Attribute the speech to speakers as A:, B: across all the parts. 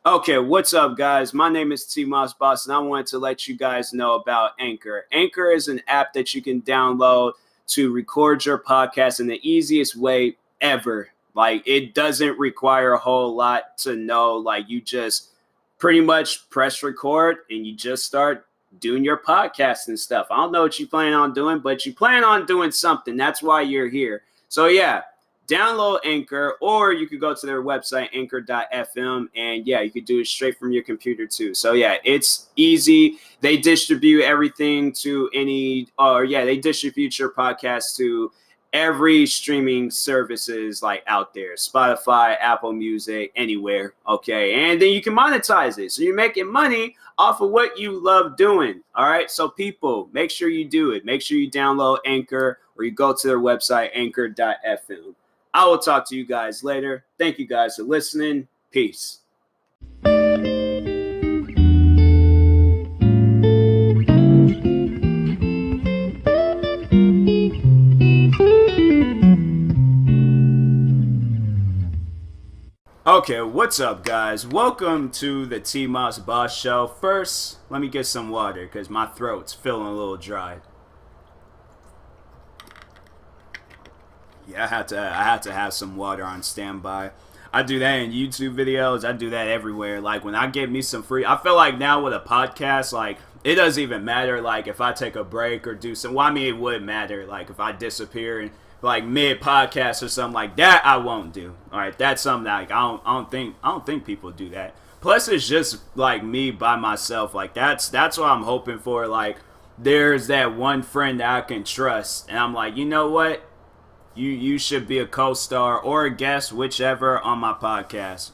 A: Okay, what's up, guys? My name is TMossBoss, and I wanted to let you guys know about Anchor. Anchor is an app that you can download to record your podcast in the easiest way ever. Like, it doesn't require a whole lot to know. Like, you just pretty much press record and you just start doing your podcast and stuff. I don't know what you plan on doing, but you plan on doing something. That's why you're here. So, yeah. Download Anchor, or you could go to their website, anchor.fm, and yeah, you could do it straight from your computer too. So yeah, it's easy. They distribute everything to they distribute your podcast to every streaming services like out there, Spotify, Apple Music, anywhere. Okay, and then you can monetize it. So you're making money off of what you love doing. All right, so people, make sure you do it. Make sure you download Anchor, or you go to their website, anchor.fm. I will talk to you guys later. Thank you guys for listening. Peace. Okay, what's up, guys? Welcome to the TMossBoss show. First, let me get some water because my throat's feeling a little dry. Yeah, I had to have some water on standby. I do that in YouTube videos. I do that everywhere. Like, when I get me some free... I feel like now with a podcast, like, it doesn't even matter, like, if I take a break or do some... Well, I mean, it would matter, like, if I disappear and, like, mid-podcast or something like that, I won't do. All right, that's something that, like, I don't think people do that. Plus, it's just, like, me by myself. Like, that's what I'm hoping for. Like, there's that one friend that I can trust. And I'm like, you know what? You should be a co-star or a guest, whichever, on my podcast.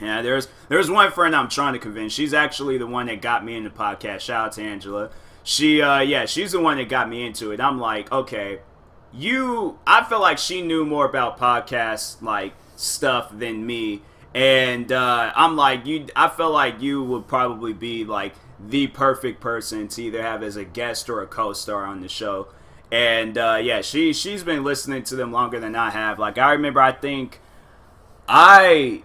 A: Yeah, there's one friend I'm trying to convince. She's actually the one that got me into podcast. Shout out to Angela. She's the one that got me into it. I'm like, okay, I feel like she knew more about podcast like stuff than me, and I'm like, I feel like you would probably be like the perfect person to either have as a guest or a co-star on the show. And she's been listening to them longer than I have. Like, I remember, I think I'll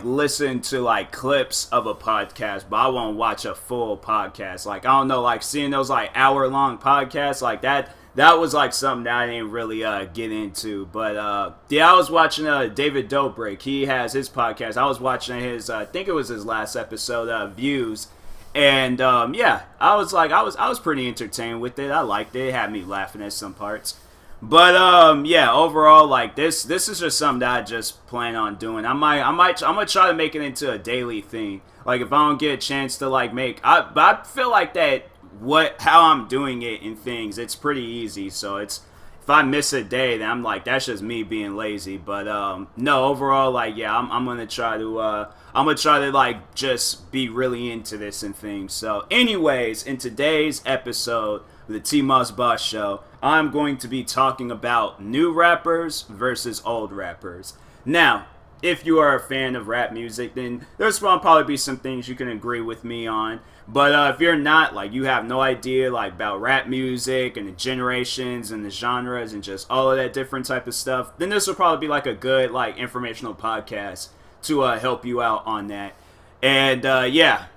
A: listen to like clips of a podcast, but I won't watch a full podcast. Like, I don't know, like seeing those like hour-long podcasts like that was like something that I didn't really get into. But I was watching David Dobrik. He has his podcast. I was watching his I think it was his last episode, Views. And I was pretty entertained with it. I liked it. It had me laughing at some parts. But overall, like this is just something that I just plan on doing. I'm gonna try to make it into a daily thing. Like, if I don't get a chance to like but I feel like how I'm doing it in things, it's pretty easy. So if I miss a day, then I'm like, that's just me being lazy. But no, overall, like, yeah, I'm gonna try to like just be really into this and things. So anyways, in today's episode of the TMossBoss show, I'm going to be talking about new rappers versus old rappers. Now, if you are a fan of rap music, then there's probably be some things you can agree with me on. But if you're not, like, you have no idea like about rap music and the generations and the genres and just all of that different type of stuff, then this will probably be like a good like informational podcast to help you out on that. And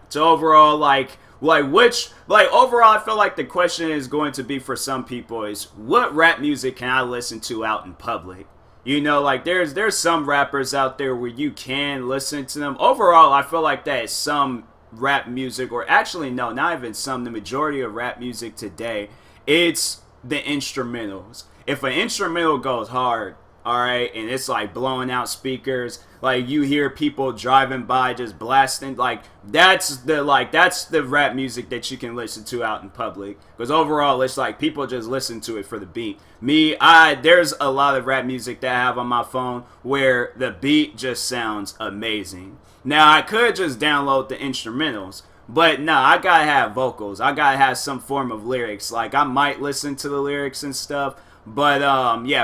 A: so overall, overall, I feel like the question is going to be for some people is, what rap music can I listen to out in public? You know, like there's some rappers out there where you can listen to them. Overall, I feel like that some rap music, or actually no, not even some, the majority of rap music today, it's the instrumentals. If an instrumental goes hard, all right, and it's like blowing out speakers, like you hear people driving by just blasting, like that's the rap music that you can listen to out in public. Because overall, it's like people just listen to it for the beat. There's a lot of rap music that I have on my phone where the beat just sounds amazing. Now, I could just download the instrumentals, but no, I gotta have vocals. I gotta have some form of lyrics. Like, I might listen to the lyrics and stuff, but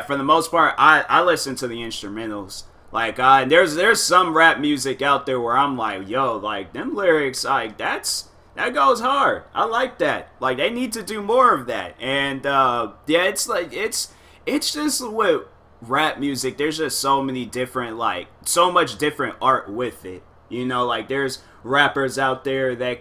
A: for the most part, I listen to the instrumentals. Like, there's some rap music out there where I'm like, yo, like, them lyrics, like, that goes hard. I like that. Like, they need to do more of that. And it's just rap music, there's just so many different, like, so much different art with it. You know, like, there's rappers out there that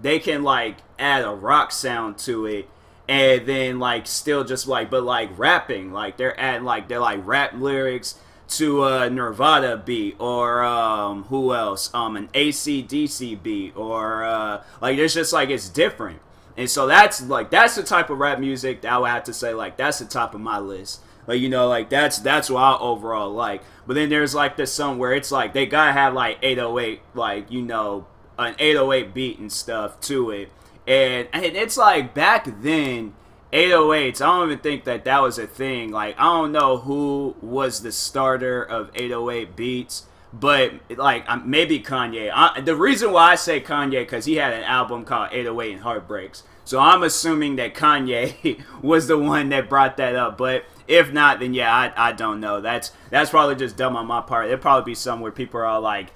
A: they can, like, add a rock sound to it, and then, like, still just, like, but, like, rapping. Like, they're like, rap lyrics to a Nirvana beat, or, who else? An AC/DC beat, or, like, there's just, like, it's different. And so that's the type of rap music that I would have to say, like, that's the top of my list. Like, you know, like, that's what I overall like. But then there's, like, this song where it's, like, they gotta have, like, 808, like, you know, an 808 beat and stuff to it. And it's, like, back then, 808s, I don't even think that was a thing. Like, I don't know who was the starter of 808 beats, but, like, maybe Kanye. The reason why I say Kanye, because he had an album called 808 and Heartbreaks. So I'm assuming that Kanye was the one that brought that up. But if not, then yeah, I don't know. That's probably just dumb on my part. It'll probably be somewhere people are all like,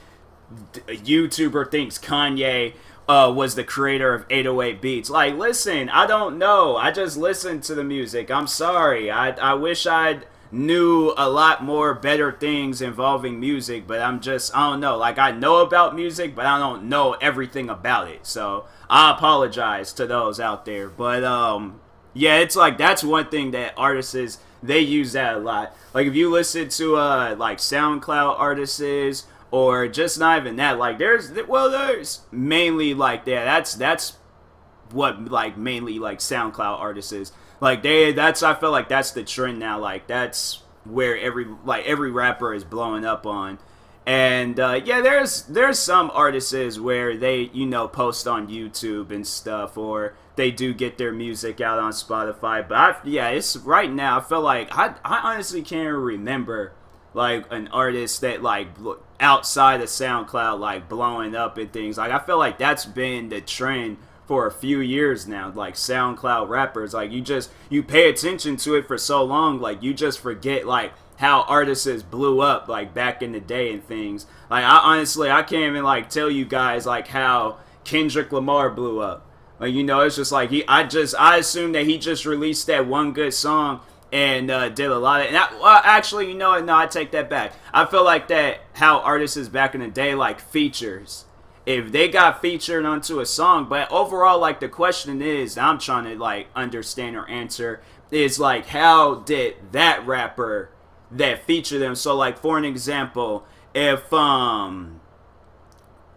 A: a YouTuber thinks Kanye was the creator of 808 beats. Like, listen, I don't know. I just listened to the music. I'm sorry. I wish I'd knew a lot more better things involving music, but I don't know. Like, I know about music, but I don't know everything about it. So I apologize to those out there. But yeah, it's like, that's one thing that artists, they use that a lot. Like, if you listen to like SoundCloud artists, or just not even that, like, there's mainly like that's what, like, mainly, like, SoundCloud artists is. Like, I feel like that's the trend now. Like, that's where every rapper is blowing up on. And yeah, there's some artists where they, you know, post on YouTube and stuff, or they do get their music out on Spotify. But it's right now, I feel like I honestly can't remember, like, an artist that, like, outside of SoundCloud, like, blowing up and things. Like, I feel like that's been the trend for a few years now. Like, SoundCloud rappers, like, you pay attention to it for so long, like, you just forget, like, how artists blew up, like, back in the day and things. Like, I can't even, like, tell you guys, like, how Kendrick Lamar blew up. Like, you know, it's just like, I assume that he just released that one good song and did a lot of, actually, you know what, no, I take that back. I feel like that how artists back in the day, like, features, if they got featured onto a song. But overall, like, the question is, I'm trying to, like, understand or answer, is, like, how did that rapper that featured them? So, like, for an example, if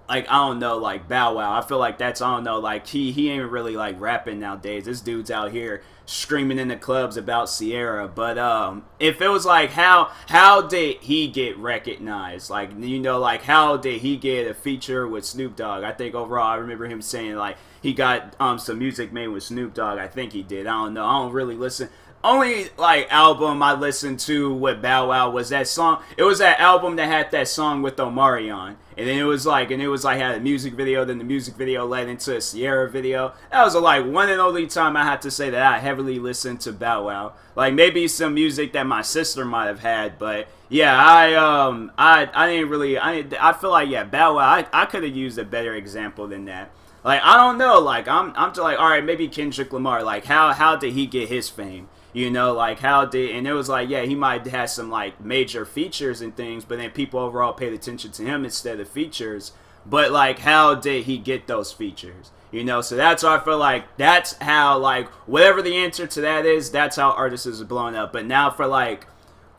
A: like, I don't know, like, Bow Wow, I feel like I don't know, like, he ain't really, like, rapping nowadays. This dude's out here screaming in the clubs about Sierra. But if it was like, how did he get recognized? Like, you know, like, how did he get a feature with Snoop Dogg? I think overall, I remember him saying, like, he got some music made with Snoop Dogg. I think he did. I don't know. I don't really listen. Only, like, album I listened to with Bow Wow was that song. It was that album that had that song with Omarion. And then it was like had a music video, then the music video led into a Sierra video. That was like one and only time I had to say that I heavily listened to Bow Wow. Like, maybe some music that my sister might have had, but yeah, I didn't really, I feel like, yeah, Bow Wow, I could have used a better example than that. Like, I don't know, like, I'm just like, all right, maybe Kendrick Lamar, like, how did he get his fame? You know, like, and it was like, yeah, he might have some, like, major features and things, but then people overall paid attention to him instead of features. But, like, how did he get those features? You know, so that's why I feel like that's how, like, whatever the answer to that is, that's how artists are blowing up. But now for, like,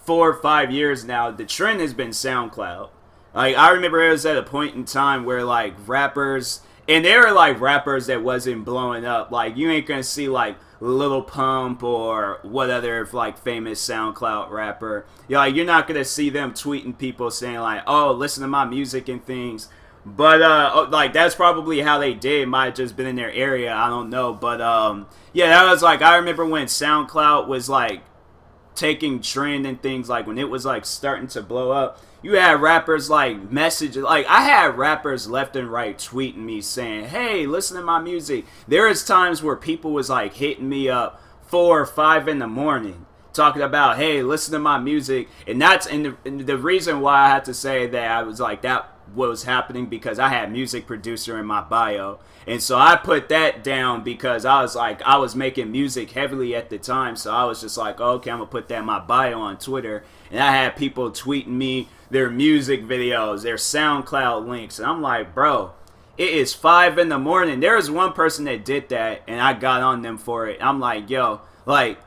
A: 4 or 5 years now, the trend has been SoundCloud. Like, I remember it was at a point in time where, like, rappers, and there were, like, rappers that wasn't blowing up. Like, you ain't gonna see, like, Lil Pump or what other, like, famous SoundCloud rapper. Like, you're not gonna see them tweeting people saying, like, oh, listen to my music and things. But like, that's probably how they did. It might have just been in their area, I don't know. But yeah, that was like, I remember when SoundCloud was like taking trend and things, like when it was like starting to blow up. You had rappers like messages, like I had rappers left and right tweeting me saying, hey, listen to my music. There is times where people was like hitting me up 4 or 5 in the morning talking about, hey, listen to my music. And that's the reason why I had to say that I was like, what was happening because I had music producer in my bio. And so I put that down because I was like, I was making music heavily at the time. So I was just like, okay, I'm going to put that in my bio on Twitter. And I had people tweeting me their music videos, their SoundCloud links. And I'm like, bro, it is 5 in the morning. There was one person that did that and I got on them for it. I'm like, yo, like,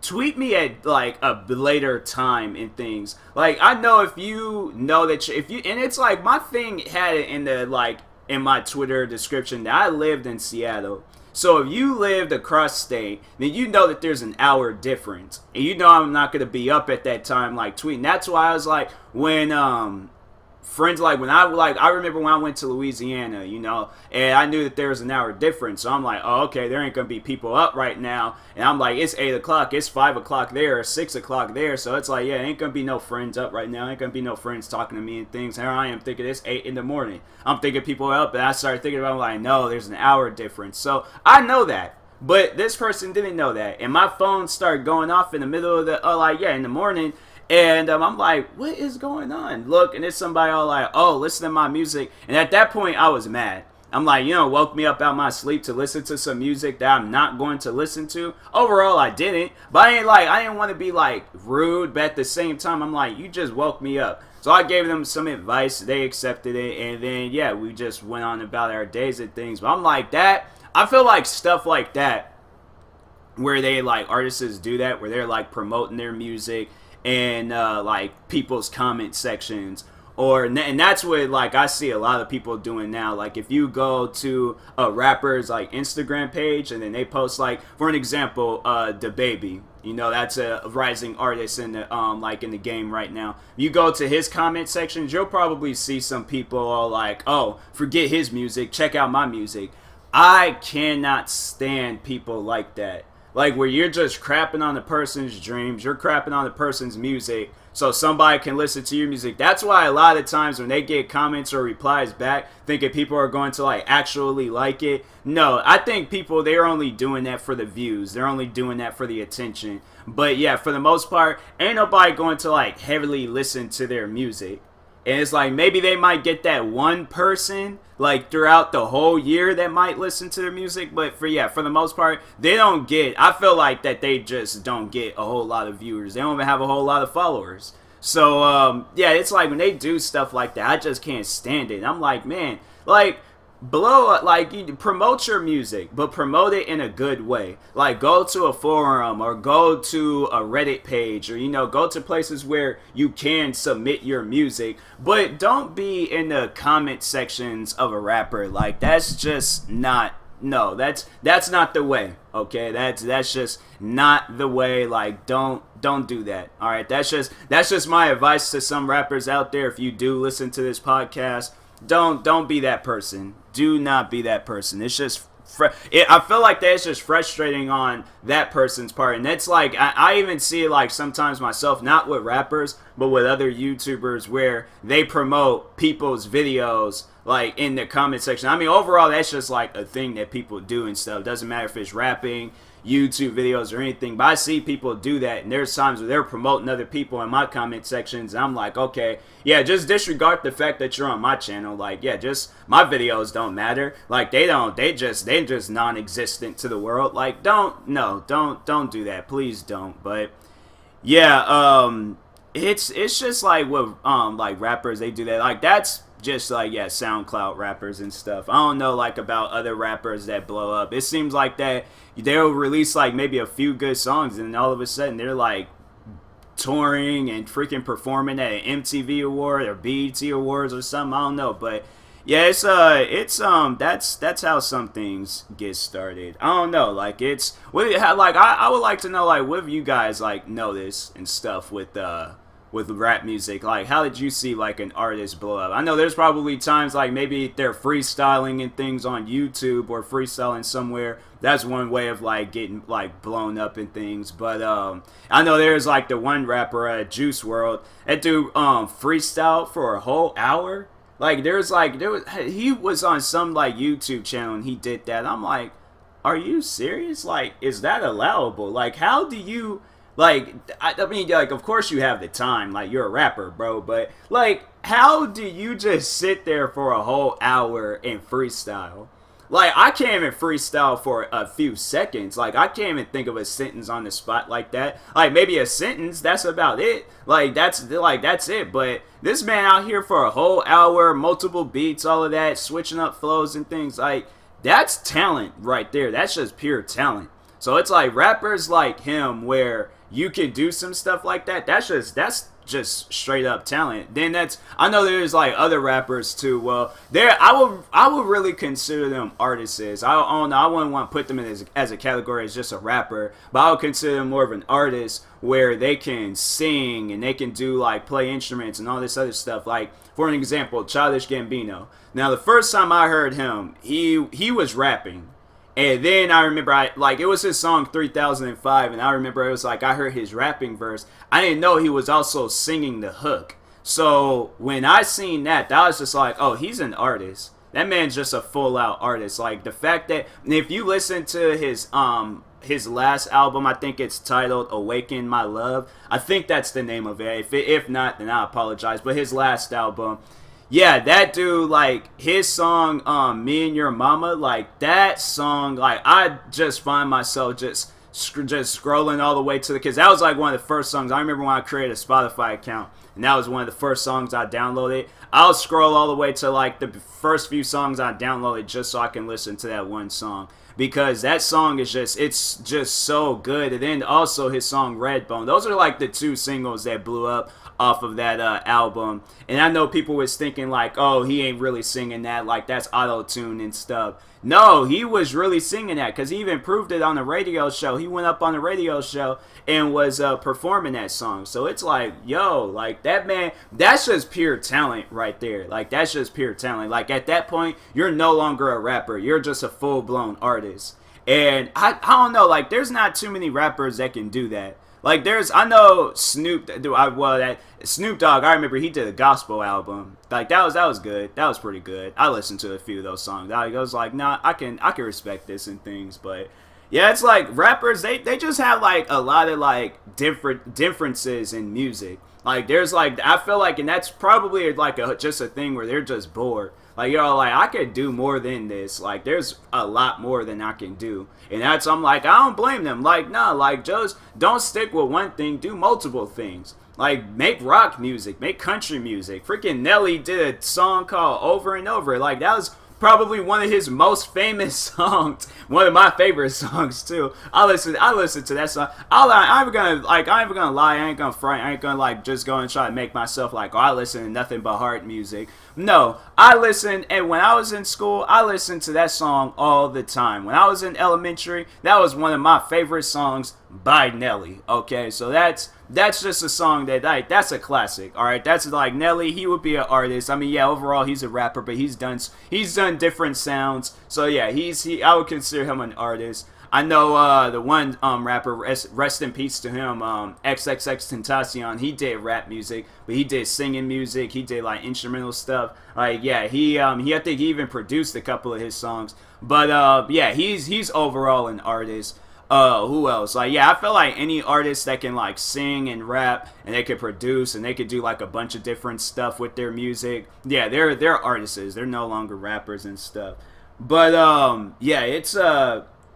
A: tweet me at like a later time and things. Like, I know if you know that if you, and it's like my thing had it in the like in my Twitter description that I lived in Seattle. So if you lived across state, then you know that there's an hour difference. And you know I'm not going to be up at that time like tweeting. That's why I was like, when friends, like when I remember when I went to Louisiana, you know, and I knew that there was an hour difference. So I'm like, oh, okay, there ain't going to be people up right now. And I'm like, it's 8 o'clock, it's 5 o'clock there, or 6 o'clock there. So it's like, yeah, ain't going to be no friends up right now. Ain't going to be no friends talking to me and things. Here I am thinking it's 8 in the morning. I'm thinking people are up, and I started thinking about it, like, no, there's an hour difference. So I know that. But this person didn't know that. And my phone started going off in the middle of the, in the morning. And I'm like, what is going on? Look, and it's somebody all like, oh, listen to my music. And at that point, I was mad. I'm like, you know, woke me up out my sleep to listen to some music that I'm not going to listen to. Overall, I didn't. But I didn't want to be like rude. But at the same time, I'm like, you just woke me up. So I gave them some advice. They accepted it. And then, yeah, we just went on about our days and things. But I'm like, I feel like stuff like that, where they like artists do that, where they're like promoting their music and like people's comment sections, and that's what like I see a lot of people doing now. Like if you go to a rapper's like Instagram page and then they post, like for an example, DaBaby, you know, that's a rising artist in the like in the game right now. You go to his comment sections, you'll probably see some people all like, oh, forget his music, check out my music. I cannot stand people like that. Like where you're just crapping on the person's dreams, you're crapping on the person's music so somebody can listen to your music. That's why a lot of times when they get comments or replies back thinking people are going to like actually like it. No, I think people, they're only doing that for the views. They're only doing that for the attention. But yeah, for the most part, ain't nobody going to like heavily listen to their music. And it's like maybe they might get that one person like throughout the whole year that might listen to their music. But for the most part, they don't get, I feel like that they just don't get a whole lot of viewers. They don't even have a whole lot of followers. So, yeah, it's like when they do stuff like that, I just can't stand it. I'm like, man, like, you promote your music, but promote it in a good way. Like go to a forum or go to a Reddit page, or you know, go to places where you can submit your music, but don't be in the comment sections of a rapper. Like that's just not, no, that's not the way. Okay, that's just not the way. Like don't do that. All right, that's just my advice to some rappers out there. If you do listen to this podcast, don't be that person. Do not be that person. It's just I feel like that's just frustrating on that person's part. And it's like I even see it like sometimes myself, not with rappers but with other YouTubers, where they promote people's videos like in the comment section. I mean, overall that's just like a thing that people do and stuff. Doesn't matter if it's rapping, YouTube videos, or anything, but I see people do that, and there's times where they're promoting other people in my comment sections, and I'm like, okay, yeah, just disregard the fact that you're on my channel. Like, yeah, just my videos don't matter. Like they just non-existent to the world. Like don't do that, please don't. But yeah, it's just like with like rappers, they do that. Like that's just like, yeah, SoundCloud rappers and stuff. I don't know like about other rappers that blow up. It seems like that they'll release like maybe a few good songs, and then all of a sudden they're like touring and freaking performing at an MTV award or BET awards or something. I don't know, but yeah, it's that's how some things get started. I don't know, like it's like I would like to know like what have you guys like noticed and stuff with rap music. Like how did you see like an artist blow up? I know there's probably times like maybe they're freestyling and things on YouTube or freestyling somewhere. That's one way of like getting like blown up and things. But I know there's like the one rapper Juice WRLD, that dude freestyle for a whole hour. Like he was on some like YouTube channel and he did that. I'm like, are you serious? Like, is that allowable? Like, how do you Like, I mean, like, of course you have the time. Like, you're a rapper, bro. But, like, how do you just sit there for a whole hour and freestyle? Like, I can't even freestyle for a few seconds. Like, I can't even think of a sentence on the spot like that. Like, maybe a sentence, that's about it. That's it. But this man out here for a whole hour, multiple beats, all of that, switching up flows and things, like, that's talent right there. That's just pure talent. So it's like rappers like him where you can do some stuff like that. That's just straight up talent. Then I know there's like other rappers too. Well, I would really consider them artists. I don't know. I wouldn't want to put them in as a category as just a rapper, but I would consider them more of an artist where they can sing and they can do like play instruments and all this other stuff. Like for an example, Childish Gambino. Now the first time I heard him, he was rapping. And then I remember, it was his song 3005, and I remember it was like, I heard his rapping verse. I didn't know he was also singing the hook. So when I seen that was just like, oh, he's an artist. That man's just a full-out artist. Like, the fact that, if you listen to his last album, I think it's titled Awaken My Love. I think that's the name of it. If not, then I apologize. But his last album, yeah, that dude, like, his song, Me and Your Mama, like, that song, like, I just find myself just scrolling all the way to because that was, like, one of the first songs. I remember when I created a Spotify account, and that was one of the first songs I downloaded. I'll scroll all the way to, like, the first few songs I downloaded just so I can listen to that one song. Because that song is it's just so good. And then also his song Redbone. Those are, like, the two singles that blew up off of that album. And I know people was thinking like, oh, he ain't really singing that, like that's auto-tune and stuff. No, he was really singing that because he even proved it on the radio show. He went up on the radio show and was performing that song. So it's like, yo, like that man, that's just pure talent right there. Like that's just pure talent. Like at that point, you're no longer a rapper. You're just a full-blown artist. And I don't know, like there's not too many rappers that can do that. Like I know Snoop Dogg, I remember he did a gospel album. Like that was good. That was pretty good. I listened to a few of those songs. I was like, nah, I can respect this and things, but yeah, it's like rappers, they just have like a lot of like differences in music. Like there's like, I feel like, and that's probably like just a thing where they're just bored. Like, yo, like, I could do more than this. Like, there's a lot more than I can do. And I'm like, I don't blame them. Like, nah, like, just don't stick with one thing. Do multiple things. Like, make rock music. Make country music. Freaking Nelly did a song called Over and Over. Like, that was probably one of his most famous songs. One of my favorite songs too. I listen to that song. I ain't gonna lie. I ain't gonna front. I ain't gonna like just go and try to make myself like, oh, I listen to nothing but hard music. No, I listen, and when I was in school, I listened to that song all the time. When I was in elementary, that was one of my favorite songs by Nelly. Okay, so that's just a song that's a classic. All right, that's like Nelly. He would be an artist. I mean, yeah, overall he's a rapper, but he's done different sounds. So yeah, I would consider him an artist. I know the one rapper, rest in peace to him, XXXTentacion. He did rap music, but he did singing music. He did like instrumental stuff. Like yeah, he I think he even produced a couple of his songs. But yeah, he's overall an artist. Who else? Like, yeah, I feel like any artist that can like sing and rap and they could produce and they could do like a bunch of different stuff with their music. Yeah, they're artists. They're no longer rappers and stuff. But yeah, it's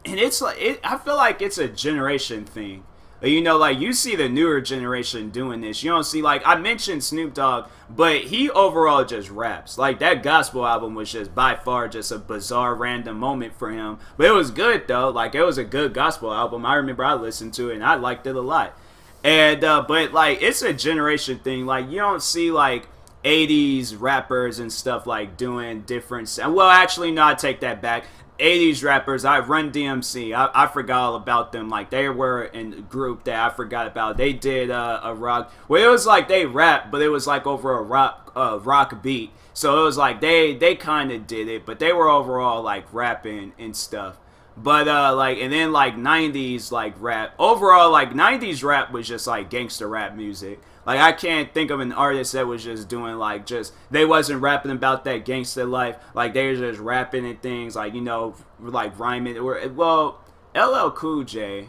A: and it's like I feel like it's a generation thing. You know, like you see the newer generation doing this. You don't see like I mentioned Snoop Dogg, but he overall just raps. Like that gospel album was just by far just a bizarre random moment for him. But it was good though. Like it was a good gospel album. I remember I listened to it and I liked it a lot. And but like it's a generation thing. Like you don't see like 80s rappers and stuff like doing different. Well, actually, no, I take that back. 80s rappers, I Run DMC, I forgot all about them. Like they were in a group that I forgot about. They did a rock. Well, it was like they rapped, but it was like over a rock beat. So it was like they kind of did it, but they were overall like rapping and stuff. But like and then like 90s like rap. Overall like 90s rap was just like gangster rap music. Like, I can't think of an artist that was just doing, like, they wasn't rapping about that gangster life. Like, they were just rapping and things, like, you know, like, rhyming. Well, LL Cool J,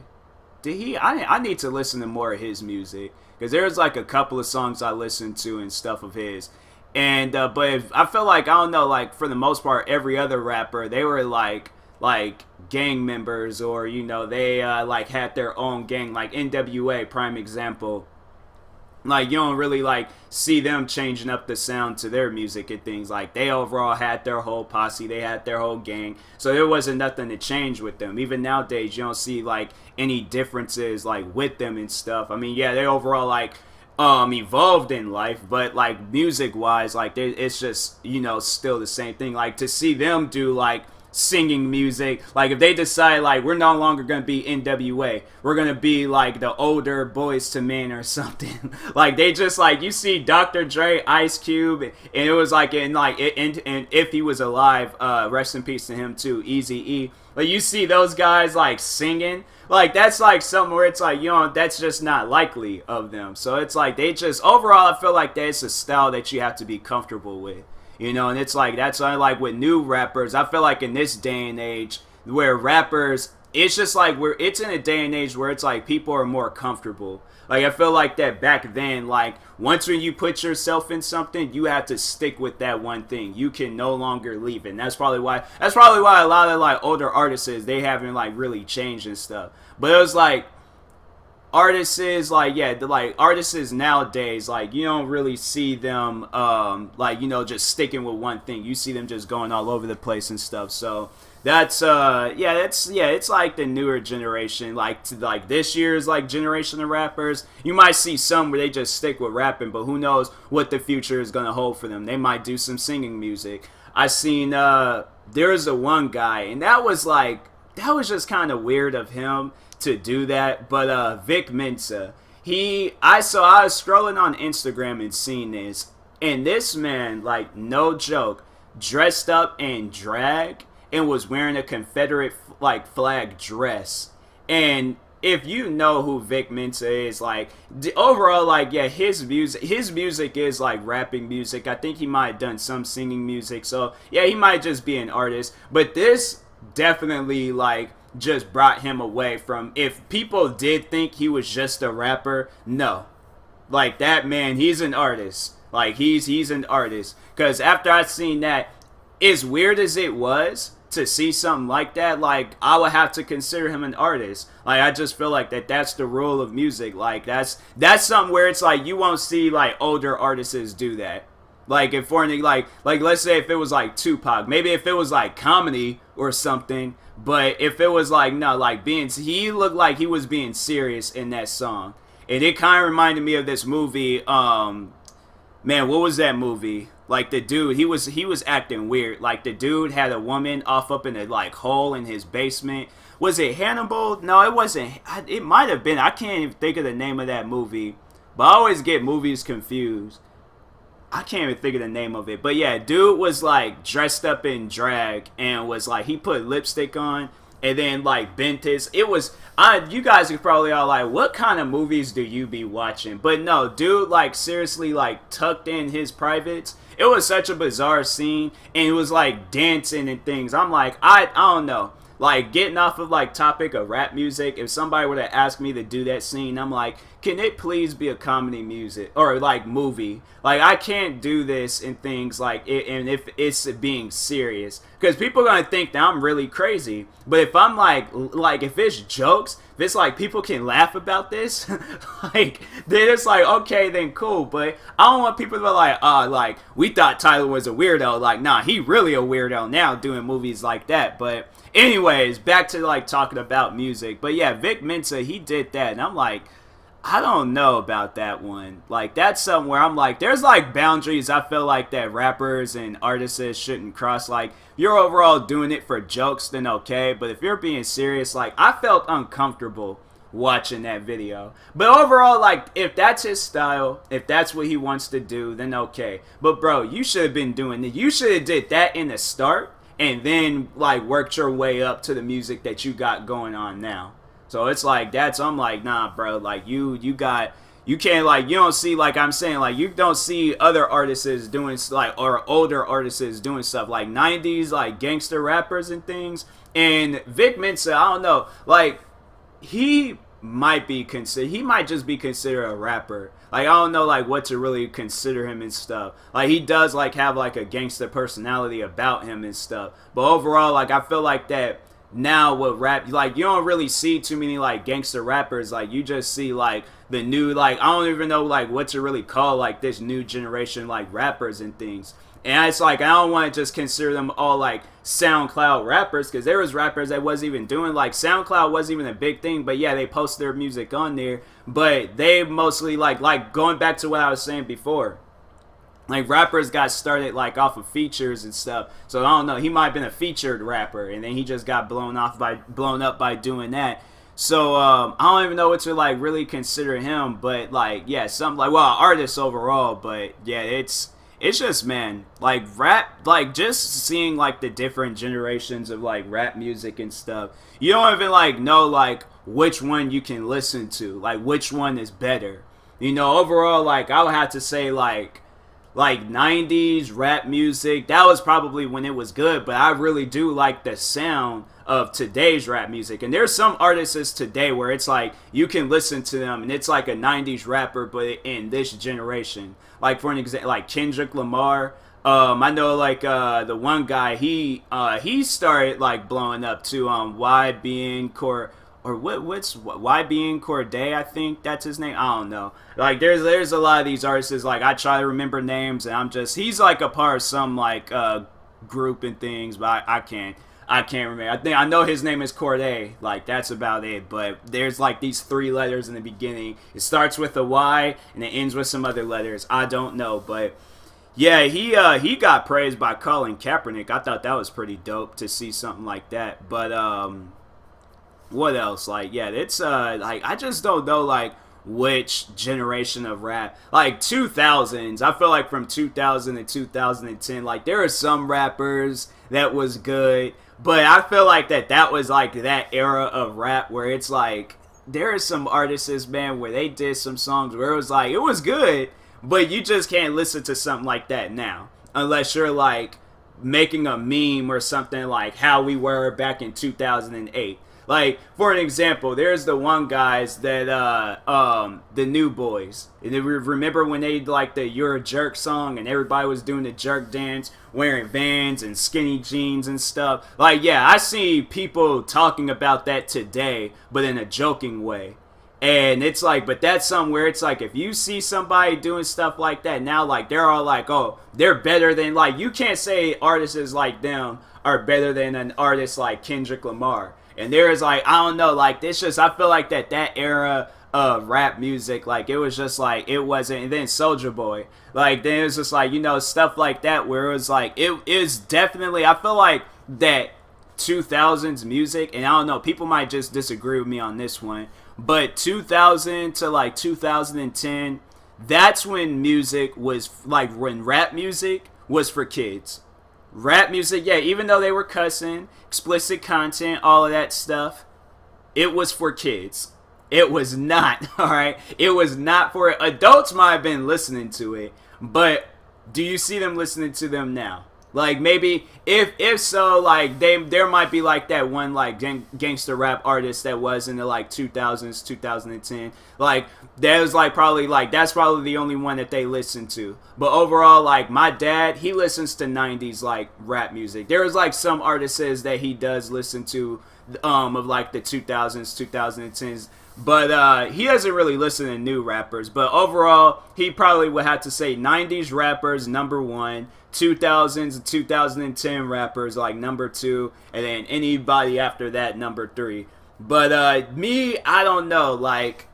A: did he? I need to listen to more of his music because there's like a couple of songs I listened to and stuff of his. And but I feel like I don't know, like for the most part, every other rapper they were like gang members, or you know they like had their own gang, like NWA, prime example. Like you don't really like see them changing up the sound to their music and things. Like they overall had their whole posse, they had their whole gang, so there wasn't nothing to change with them. Even nowadays you don't see like any differences like with them and stuff. I mean, yeah, they overall like evolved in life, but like music wise, like it's just, you know, still the same thing. Like to see them do like singing music, like if they decide like we're no longer gonna be NWA, we're gonna be like the older Boys to Men or something. Like they just like, you see Dr. Dre, Ice Cube, and it was like and if he was alive, rest in peace to him too, Eazy-E. Like you see those guys like singing, like that's like something where it's like, you know, that's just not likely of them. So it's like they just overall, I feel like that's a style that you have to be comfortable with. You know, and it's like, that's why like with new rappers, I feel like in this day and age where rappers, it's just like it's in a day and age where it's like people are more comfortable. Like I feel like that back then, like once when you put yourself in something, you have to stick with that one thing. You can no longer leave it. And that's probably why a lot of like older artists, they haven't like really changed and stuff. But it was like artists is like, yeah, like artists is nowadays, like you don't really see them like, you know, just sticking with one thing. You see them just going all over the place and stuff. So that's it's like the newer generation, like this year's like generation of rappers. You might see some where they just stick with rapping, but who knows what the future is gonna hold for them. They might do some singing music. I seen there's a one guy, and that was just kind of weird of him to do that, but Vic Mensa, I was scrolling on Instagram and seen this, and this man, like no joke, dressed up in drag and was wearing a Confederate like flag dress. And if you know who Vic Mensa is, like overall, like yeah, his music is like rapping music. I think he might have done some singing music, so yeah, he might just be an artist. But this definitely like just brought him away from, if people did think he was just a rapper, no, like that man, he's an artist. Like he's an artist, because after I seen that, as weird as it was to see something like that, like I would have to consider him an artist. Like I just feel like that's the rule of music. Like that's something where it's like you won't see like older artists do that. Like if for any like let's say if it was like Tupac, maybe if it was like comedy or something, but if it was like, no, like he looked like he was being serious in that song. And it kind of reminded me of this movie, man, what was that movie? Like the dude, he was acting weird. Like the dude had a woman off up in a like hole in his basement. Was it Hannibal? No, it wasn't. It might have been. I can't even think of the name of that movie, but I always get movies confused. I can't even think of the name of it. But yeah, dude was like dressed up in drag and was like, he put lipstick on and then like bent his, you guys are probably all like, what kind of movies do you be watching? But no, dude like seriously like tucked in his privates. It was such a bizarre scene, and it was like dancing and things. I'm like, I don't know. Like getting off of like topic of rap music, if somebody were to ask me to do that scene, I'm like, can it please be a comedy music or like movie? Like I can't do this and things like it, and if it's being serious, because people are gonna think that I'm really crazy. But if I'm like if it's jokes, if it's like people can laugh about this, like then it's like okay, then cool. But I don't want people to be like we thought Tyler was a weirdo. Like nah, he really a weirdo now doing movies like that. But anyways, back to like talking about music. But yeah, Vic Mensa, he did that, and I'm like, I don't know about that one. Like that's something where I'm like, there's like boundaries I feel like that rappers and artists shouldn't cross. Like if you're overall doing it for jokes, then okay, but if you're being serious, like I felt uncomfortable watching that video. But overall, like if that's his style, if that's what he wants to do, then okay. But bro, you should have been doing it. You should have did that in the start and then like worked your way up to the music that you got going on now. So it's like I'm like, nah, bro, like you can't, like, you don't see, like I'm saying, like you don't see other artists doing like, or older artists doing stuff like 90s like gangster rappers and things. And Vic Mensa, I don't know, like he might be considered, he might just be considered a rapper. Like, I don't know, like, what to really consider him and stuff. Like, he does, like, have, like, a gangster personality about him and stuff. But overall, like, I feel like that now with rap, like, you don't really see too many, like, gangster rappers. Like, you just see, like, the new, like, I don't even know, like, what to really call, like, this new generation, like, rappers and things. And it's like, I don't want to just consider them all like SoundCloud rappers, because there was rappers that wasn't even doing, like, SoundCloud wasn't even a big thing, but yeah, they post their music on there, but they mostly like going back to what I was saying before, like, rappers got started like off of features and stuff. So I don't know, he might have been a featured rapper and then he just got blown up by doing that. So I don't even know what to like really consider him, but like, yeah, something like, well, artists overall, but yeah, it's just, man, like, rap, like, just seeing, like, the different generations of, like, rap music and stuff, you don't even, like, know, like, which one you can listen to, like, which one is better. You know, overall, like, I would have to say, like 90s rap music, that was probably when it was good, but I really do like the sound of today's rap music. And there's some artists today where it's like you can listen to them and it's like a 90s rapper, but in this generation. Like, for an example, like Kendrick Lamar. I know, like, the one guy, he started like blowing up to YBN Core, or what's YBN Corday, I think that's his name. I don't know. Like, there's a lot of these artists, like, I try to remember names and he's like a part of some like group and things, but I can't remember. I know his name is Corday. Like, that's about it. But there's like these 3 letters in the beginning. It starts with a Y and it ends with some other letters. I don't know, but yeah, he got praised by Colin Kaepernick. I thought that was pretty dope to see something like that. But what else? Like, yeah, it's like, I just don't know, like, which generation of rap. Like, 2000s, I feel like from 2000 to 2010, like, there are some rappers that was good, but I feel like that was like that era of rap where it's like, there are some artists, man, where they did some songs where it was like, it was good, but you just can't listen to something like that now unless you're like making a meme or something, like how we were back in 2008. Like, for an example, there's the one guys that, the New Boys. And remember when they, like, the You're a Jerk song and everybody was doing the jerk dance, wearing Vans and skinny jeans and stuff? Like, yeah, I see people talking about that today, but in a joking way. And it's like, but that's something where it's like, if you see somebody doing stuff like that now, like, they're all like, oh, they're better than, like, you can't say artists like them are better than an artist like Kendrick Lamar. And there is, like, I don't know, like, it's just, I feel like that era of rap music, like, it was just, like, it wasn't, and then Soulja Boy, like, then it was just, like, you know, stuff like that, where it was, like, it is definitely, I feel like that 2000s music, and I don't know, people might just disagree with me on this one, but 2000 to, like, 2010, that's when music was, like, when rap music was for kids. Rap music, yeah, even though they were cussing, explicit content, all of that stuff, it was for kids. It was not, alright? It was not for adults. Might have been listening to it, but do you see them listening to them now? Like, maybe, if so, like, there might be, like, that one, like, gangster rap artist that was in the, like, 2000s, 2010. Like, that was, like, probably, like, that's probably the only one that they listen to. But overall, like, my dad, he listens to 90s, like, rap music. There was, like, some artists that he does listen to, of, like, the 2000s, 2010s. But he doesn't really listen to new rappers. But overall, he probably would have to say 90s rappers, number 1. 2000s and 2010 rappers, like, number 2. And then anybody after that, number 3. But me, I don't know. Like,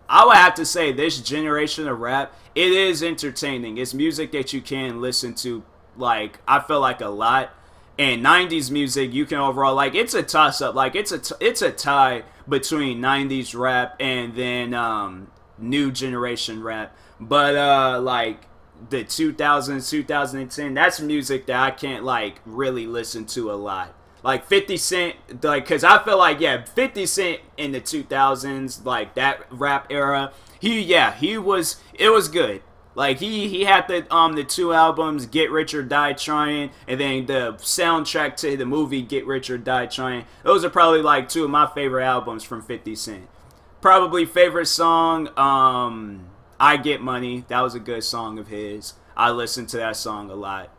A: I would have to say this generation of rap, it is entertaining. It's music that you can listen to, like, I feel like a lot. And 90s music, you can overall, like, it's a toss-up. Like, it's a tie between 90s rap and then new generation rap. But, like, the 2000s, 2010, that's music that I can't, like, really listen to a lot. Like, 50 Cent, like, because I feel like, yeah, 50 Cent in the 2000s, like, that rap era, it was good. Like, he had the 2 albums, Get Rich or Die Trying, and then the soundtrack to the movie Get Rich or Die Trying. Those are probably, like, 2 of my favorite albums from 50 Cent. probably favorite song, I Get Money. That was a good song of his. I listened to that song a lot.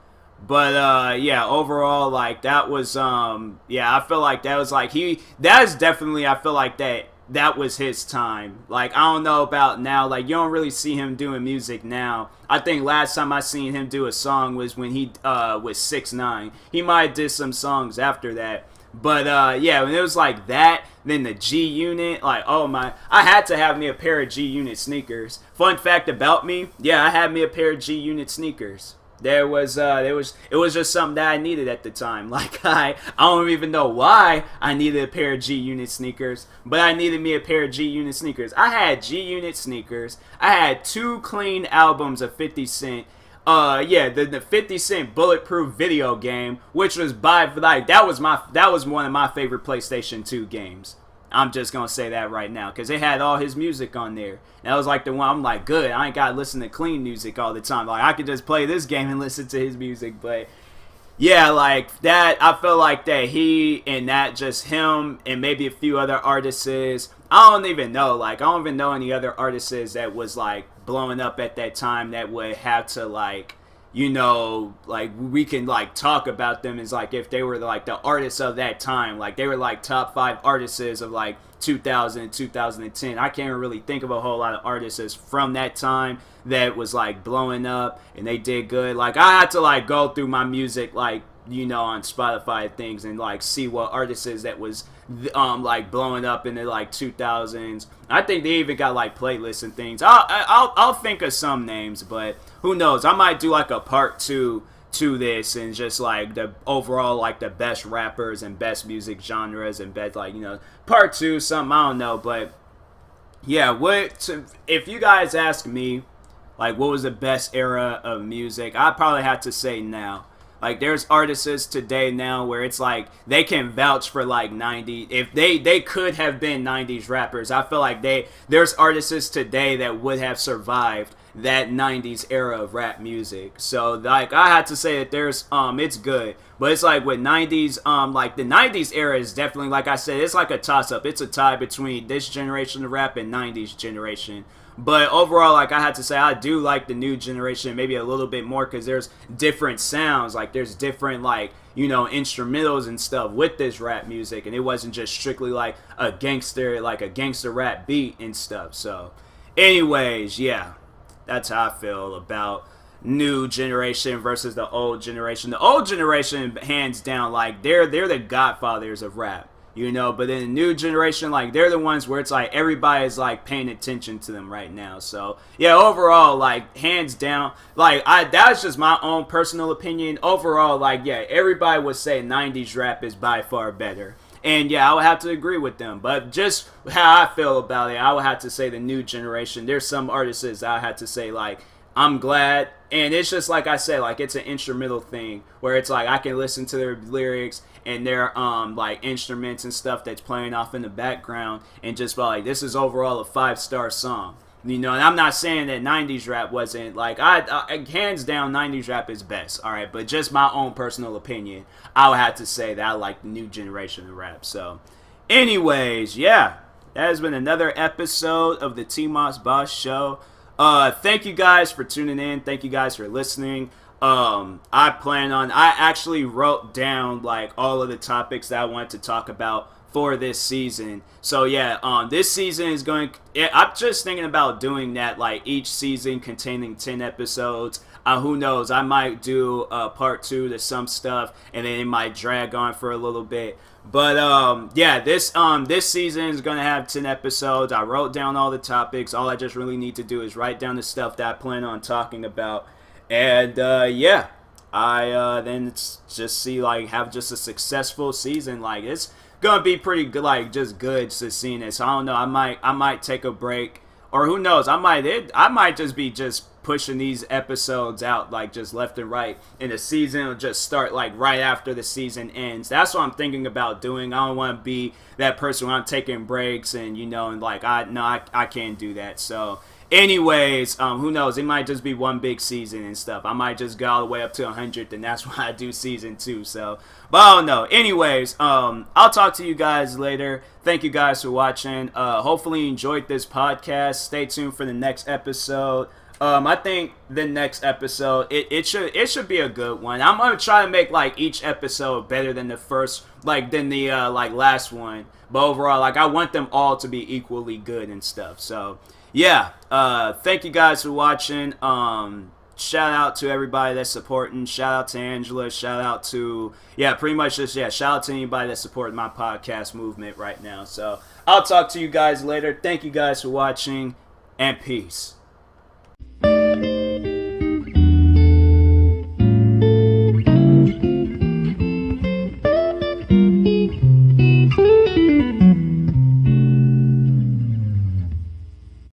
A: But yeah, overall, like that was yeah, I feel like that was like that's definitely, I feel like that was his time. Like, I don't know about now, like you don't really see him doing music now. I think last time I seen him do a song was when he was 6ix9ine. He might have did some songs after that. But yeah, when it was like that, then the G Unit, like, oh my, I had to have me a pair of G Unit sneakers. Fun fact about me, yeah, I had me a pair of G Unit sneakers. It was just something that I needed at the time. Like, I don't even know why I needed a pair of G Unit sneakers, but I needed me a pair of G Unit sneakers. I had G Unit sneakers. I had 2 clean albums of 50 Cent. Yeah, the 50 Cent Bulletproof video game, which was that was one of my favorite PlayStation 2 games. I'm just gonna say that right now, because it had all his music on there. That was like the one I'm like, good, I ain't gotta listen to clean music all the time. Like, I could just play this game and listen to his music. But yeah, like that, I feel like that he and that just him and maybe a few other artists. I don't even know. Like, I don't even know any other artists that was like blowing up at that time that would have to, like, you know, like we can like talk about them as like if they were like the artists of that time. Like, they were like top 5 artists of like 2000 and 2010. I can't really think of a whole lot of artists from that time that was like blowing up and they did good. Like, I had to like go through my music, like, you know, on Spotify and things, and like see what artists that was like blowing up in the like 2000s. I think they even got like playlists and things. I'll think of some names, but who knows? I might do like a part 2 to this, and just like the overall, like the best rappers and best music genres and best, like, you know, part 2, something, I don't know. But yeah, if you guys ask me, like, what was the best era of music, I'd probably have to say now. Like, there's artists today now where it's like they can vouch for like 90. If they could have been 90s rappers, I feel like there's artists today that would have survived that 90s era of rap music. So like, I had to say that there's it's good. But it's like with 90s, like the 90s era is definitely, like I said, it's like a toss up. It's a tie between this generation of rap and 90s generation. But overall, like, I had to say, I do like the new generation maybe a little bit more, because there's different sounds. Like, there's different, like, you know, instrumentals and stuff with this rap music, and it wasn't just strictly like a gangster rap beat and stuff. So anyways, yeah, that's how I feel about new generation versus the old generation. The old generation, hands down, like they're the godfathers of rap. You know, but in the new generation, like, they're the ones where it's like everybody's like paying attention to them right now. So yeah, overall, like, hands down, like, that's just my own personal opinion. Overall, like, yeah, everybody would say 90s rap is by far better. And yeah, I would have to agree with them. But just how I feel about it, I would have to say the new generation. There's some artists that I had to say, like, I'm glad. And it's just like I said, like, it's an instrumental thing where it's like I can listen to their lyrics and their like instruments and stuff that's playing off in the background, and just like, this is overall a 5-star song. You know, and I'm not saying that 90s rap wasn't, like, I hands down 90s rap is best, all right, but just my own personal opinion, I would have to say that I like the new generation of rap. So anyways, yeah, that has been another episode of the TMossBoss show. Thank you guys for tuning in. Thank you guys for listening. I actually wrote down like all of the topics that I wanted to talk about for this season. So yeah, this season is I'm just thinking about doing that, like each season containing 10 episodes. Who knows, I might do part 2 to some stuff, and then it might drag on for a little bit. But yeah, this season is gonna have 10 episodes. I wrote down all the topics. All I just really need to do is write down the stuff that I plan on talking about. And yeah, I then it's just see, like, have just a successful season. Like, it's gonna be pretty good, like, just good to see this. I don't know, I might take a break, or who knows, I might just be pushing these episodes out, like, just left and right, and the season will just start like right after the season ends. That's what I'm thinking about doing. I don't want to be that person when I'm taking breaks, and you know, and like I can't do that. So anyways, who knows? It might just be one big season and stuff. I might just go all the way up to 100, and that's why I do season 2. So, but I don't know. Anyways, I'll talk to you guys later. Thank you guys for watching. Hopefully you enjoyed this podcast. Stay tuned for the next episode. I think the next episode it should be a good one. I'm gonna try to make like each episode better than the first, like than the like last one. But overall, like I want them all to be equally good and stuff. So yeah, thank you guys for watching. Shout out to everybody that's supporting. Shout out to Angela. Shout out to pretty much just shout out to anybody that's supporting my podcast movement right now. So I'll talk to you guys later. Thank you guys for watching, and peace.